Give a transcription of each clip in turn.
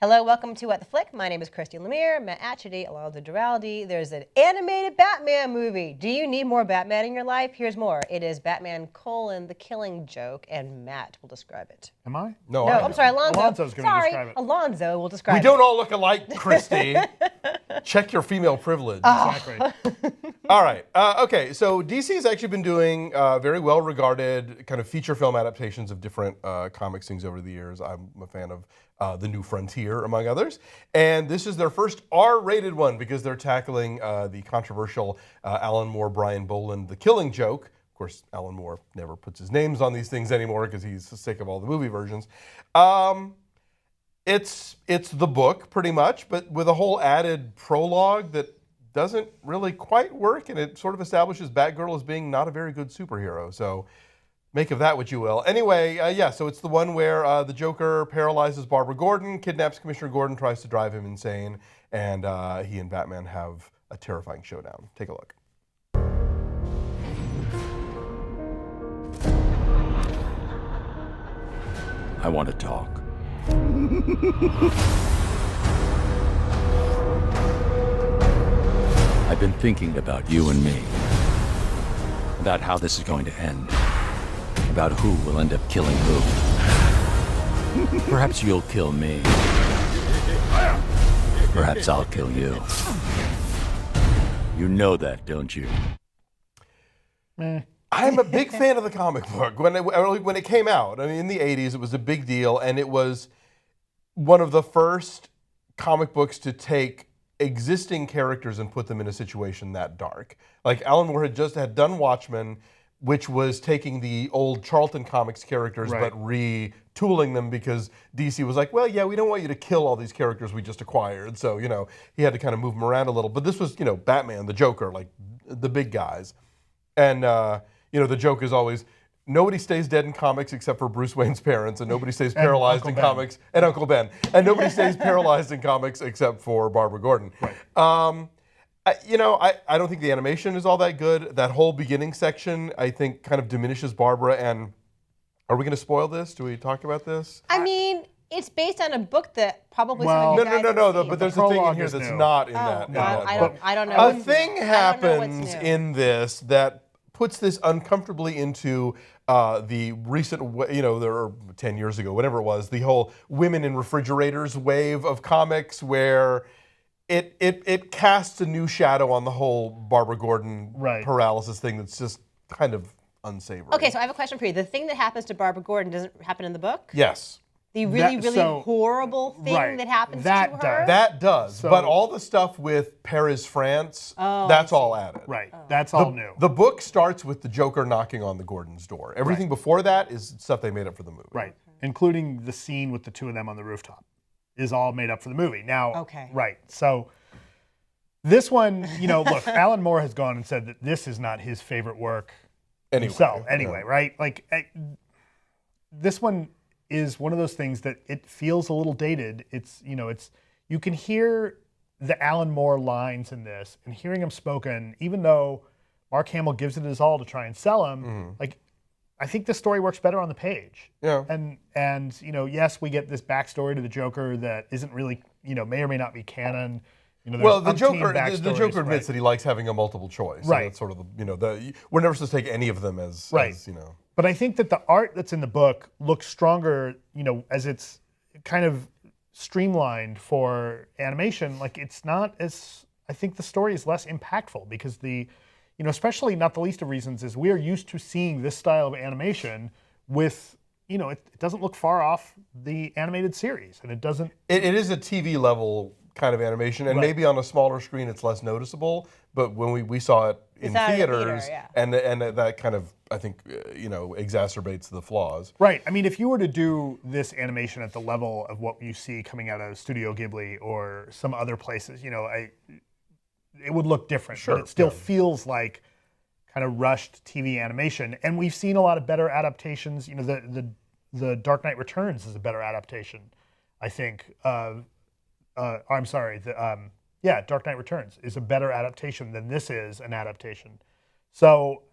Hello, welcome to What the Flick. My name is Christy Lemire, Matt Atchity, Alonzo Duraldi. There's an animated Batman movie. Do you need more Batman in your life? Here's more. It is Batman: The Killing Joke, and Matt will describe it. Am I? No, I'm sorry, Alonzo. Alonzo's going to describe it. Alonzo will describe it. We don't all look alike, Christy. Check your female privilege. Exactly. All right. Okay, so DC has actually been doing very well-regarded kind of feature film adaptations of different comics things over the years. I'm a fan of The New Frontier, among others. And this is their first R-rated one because they're tackling the controversial Alan Moore, Brian Boland, The Killing Joke. Of course, Alan Moore never puts his names on these things anymore because he's sick of all the movie versions. It's the book, pretty much, but with a whole added prologue that doesn't really quite work, and it sort of establishes Batgirl as being not a very good superhero. So make of that what you will. Anyway, so it's the one where the Joker paralyzes Barbara Gordon, kidnaps Commissioner Gordon, tries to drive him insane, and he and Batman have a terrifying showdown. Take a look. I want to talk. I've been thinking about you and me. About how this is going to end. About who will end up killing who. Perhaps you'll kill me. Perhaps I'll kill you. You know that, don't you? I'm a big fan of the comic book. When it came out, I mean, in the 80s, it was a big deal, and it was one of the first comic books to take existing characters and put them in a situation that dark. Like, Alan Moore had done Watchmen, which was taking the old Charlton Comics characters, but retooling them because DC was like, well, yeah, we don't want you to kill all these characters we just acquired. So, he had to kind of move them around a little. But this was, Batman, the Joker, like the big guys. And, the joke is always, nobody stays dead in comics except for Bruce Wayne's parents, and nobody stays paralyzed in comics, and Uncle Ben. And nobody stays paralyzed in comics except for Barbara Gordon. Right. I don't think the animation is all that good. That whole beginning section, I think, kind of diminishes Barbara. And are we going to spoil this? Do we talk about this? I mean, it's based on a book that probably No. seen. But there's a thing in here that's not in that. I don't know. A thing happens in this that puts this uncomfortably into the recent, there were 10 years ago, whatever it was, the whole women in refrigerators wave of comics where it casts a new shadow on the whole Barbara Gordon paralysis thing that's just kind of unsavory. Okay, so I have a question for you. The thing that happens to Barbara Gordon doesn't happen in the book? Yes. The really horrible thing that happens to her? That does. But all the stuff with Paris, France, that's all added. Right. That's all new. The book starts with the Joker knocking on the Gordon's door. Everything before that is stuff they made up for the movie. Right. Including the scene with the two of them on the rooftop is all made up for the movie. Now, right. So this one, look, Alan Moore has gone and said that this is not his favorite work himself. Anyway, right? Like, this one is one of those things that it feels a little dated. It's, you can hear the Alan Moore lines in this, and hearing them spoken, even though Mark Hamill gives it his all to try and sell him, like, I think the story works better on the page. Yeah. And yes, we get this backstory to the Joker that isn't really, may or may not be canon. The Joker admits that he likes having a multiple choice. Right. So that's sort of we're never supposed to take any of them as But I think that the art that's in the book looks stronger, as it's kind of streamlined for animation. Like, it's not as, I think the story is less impactful because especially not the least of reasons is we're used to seeing this style of animation with, it doesn't look far off the animated series, and it doesn't. It is a TV level kind of animation, and maybe on a smaller screen it's less noticeable. But when we saw it in theaters, and that kind of, I think, exacerbates the flaws. Right. I mean, if you were to do this animation at the level of what you see coming out of Studio Ghibli or some other places, it would look different. Sure. But it still feels like kind of rushed TV animation. And we've seen a lot of better adaptations. The Dark Knight Returns is a better adaptation, I think. I'm sorry. Dark Knight Returns is a better adaptation than this is an adaptation. So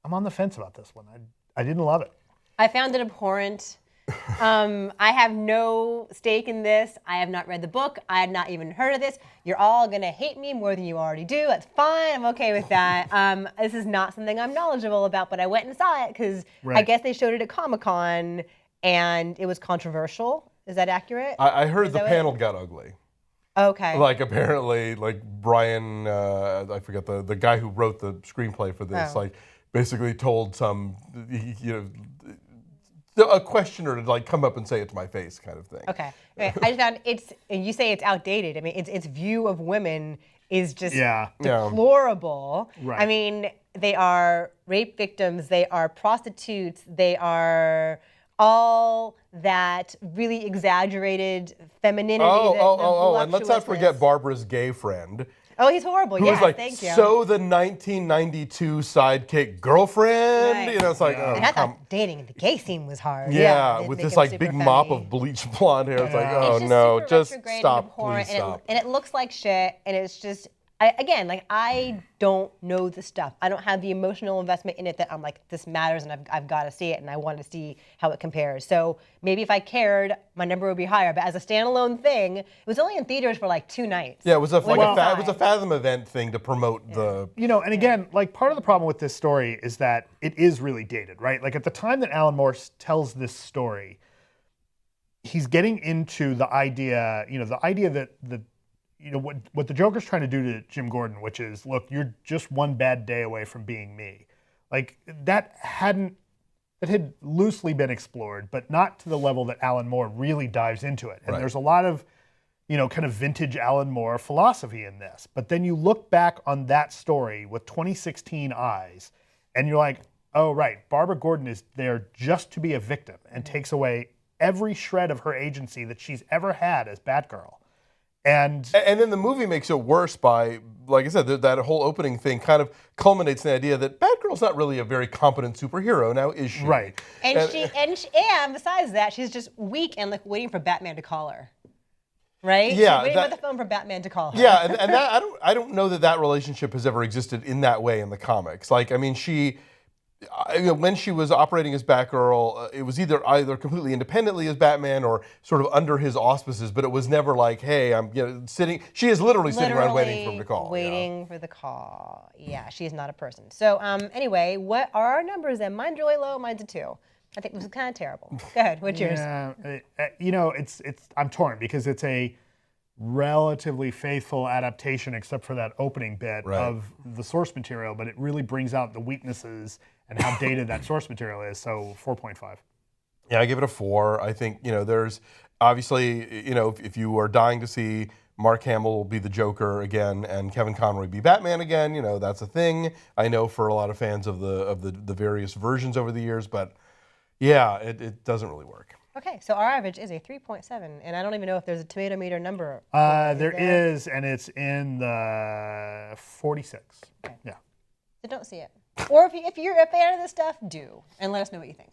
I'm on the fence about this one. I didn't love it. I found it abhorrent. I have no stake in this. I have not read the book. I had not even heard of this. You're all going to hate me more than you already do. That's fine. I'm okay with that. This is not something I'm knowledgeable about, but I went and saw it because I guess they showed it at Comic-Con and it was controversial. Is that accurate? I heard the panel got ugly. Okay. Like apparently, like Brian, I forget the guy who wrote the screenplay for this, like basically told some, a questioner to like come up and say it to my face, kind of thing. Okay. I just found you say it's outdated. I mean, its view of women is just deplorable. Right. I mean, they are rape victims. They are prostitutes. They are all that really exaggerated femininity. And let's not forget Barbara's gay friend. Oh, he's horrible. Who was like, so the 1992 sidekick girlfriend. Right. You know, it's like, and I thought dating in the gay scene was hard. Yeah, with this like big mop of bleach blonde hair. It's like, oh no, just stop, please stop. And it looks like shit, and it's just, I don't know the stuff. I don't have the emotional investment in it that I'm like, this matters and I've got to see it and I want to see how it compares. So maybe if I cared, my number would be higher. But as a standalone thing, it was only in theaters for like 2 nights. Yeah, it was a Fathom event thing to promote the... and again, like part of the problem with this story is that it is really dated, right? Like at the time that Alan Moore tells this story, he's getting into the idea, that what the Joker's trying to do to Jim Gordon, which is, look, you're just one bad day away from being me. Like that had loosely been explored, but not to the level that Alan Moore really dives into it. And there's a lot of, kind of vintage Alan Moore philosophy in this. But then you look back on that story with 2016 eyes, and you're like, oh, right, Barbara Gordon is there just to be a victim and takes away every shred of her agency that she's ever had as Batgirl. And then the movie makes it worse by, like I said, that whole opening thing kind of culminates in the idea that Batgirl's not really a very competent superhero now, is she? Right. And besides that, she's just weak and like waiting for Batman to call her. Right? Yeah. She's waiting for the phone for Batman to call her. Yeah, and that I don't know that relationship has ever existed in that way in the comics. Like, I mean, when she was operating as Batgirl, it was either completely independently as Batman or sort of under his auspices, but it was never like, hey, I'm sitting. She is literally sitting around waiting for him to call. Waiting for the call. Yeah, she is not a person. So anyway, what are our numbers then? Mine's really low, mine's a 2. I think this is kind of terrible. Go ahead, what's yours? It's I'm torn because it's a relatively faithful adaptation except for that opening bit of the source material, but it really brings out the weaknesses and how dated that source material is. So 4.5. Yeah, I give it a 4. I think, there's obviously, if you are dying to see Mark Hamill be the Joker again and Kevin Conroy be Batman again, that's a thing. I know for a lot of fans of the various versions over the years, but yeah, it doesn't really work. Okay, so our average is a 3.7, and I don't even know if there's a tomato meter number. There is, and it's in the 46. Okay. Yeah. So don't see it. Or if you're a fan of this stuff, do, and let us know what you think.